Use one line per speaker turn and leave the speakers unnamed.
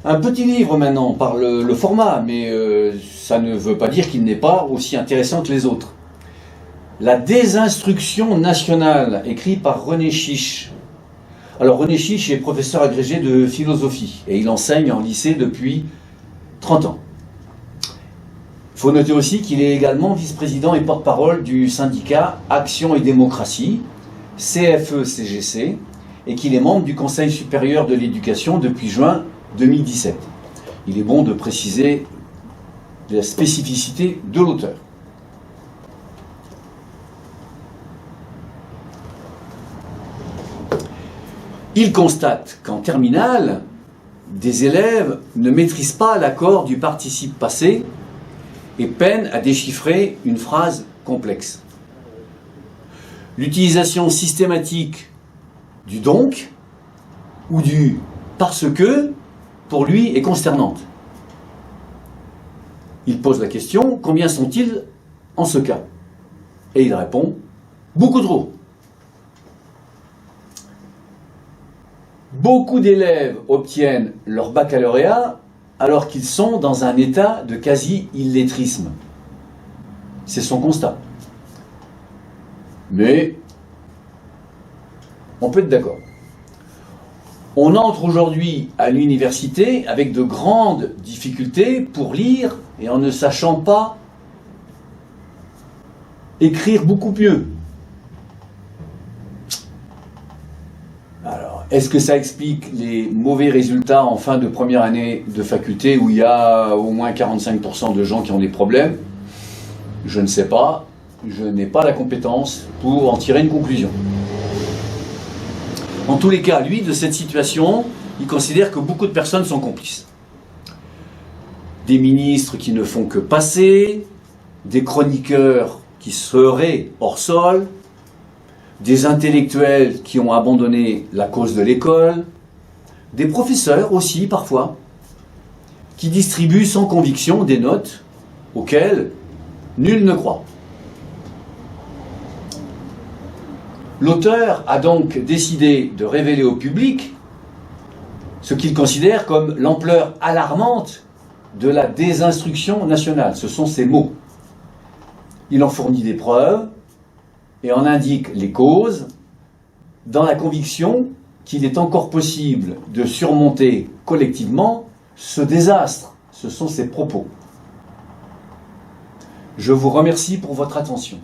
Un petit livre maintenant par le format, mais ça ne veut pas dire qu'il n'est pas aussi intéressant que les autres. La désinstruction nationale, écrit par René Chiche. Alors René Chiche est professeur agrégé de philosophie et il enseigne en lycée depuis 30 ans. Il faut noter aussi qu'il est également vice-président et porte-parole du syndicat Action et Démocratie, CFE-CGC, et qu'il est membre du Conseil supérieur de l'éducation depuis juin 2017. Il est bon de préciser la spécificité de l'auteur. Il constate qu'en terminale, des élèves ne maîtrisent pas l'accord du participe passé et peinent à déchiffrer une phrase complexe. L'utilisation systématique du donc ou du parce que, pour lui, est consternante. Il pose la question, combien sont-ils en ce cas? Et il répond, beaucoup trop. Beaucoup d'élèves obtiennent leur baccalauréat alors qu'ils sont dans un état de quasi-illettrisme. C'est son constat. Mais on peut être d'accord. On entre aujourd'hui à l'université avec de grandes difficultés pour lire et en ne sachant pas écrire beaucoup mieux. Alors, est-ce que ça explique les mauvais résultats en fin de première année de faculté où il y a au moins 45% de gens qui ont des problèmes? Je ne sais pas. Je n'ai pas la compétence pour en tirer une conclusion. En tous les cas, lui, de cette situation, il considère que beaucoup de personnes sont complices. Des ministres qui ne font que passer, des chroniqueurs qui seraient hors sol, des intellectuels qui ont abandonné la cause de l'école, des professeurs aussi parfois, qui distribuent sans conviction des notes auxquelles nul ne croit. L'auteur a donc décidé de révéler au public ce qu'il considère comme l'ampleur alarmante de la désinstruction nationale. Ce sont ses mots. Il en fournit des preuves et en indique les causes dans la conviction qu'il est encore possible de surmonter collectivement ce désastre. Ce sont ses propos. Je vous remercie pour votre attention.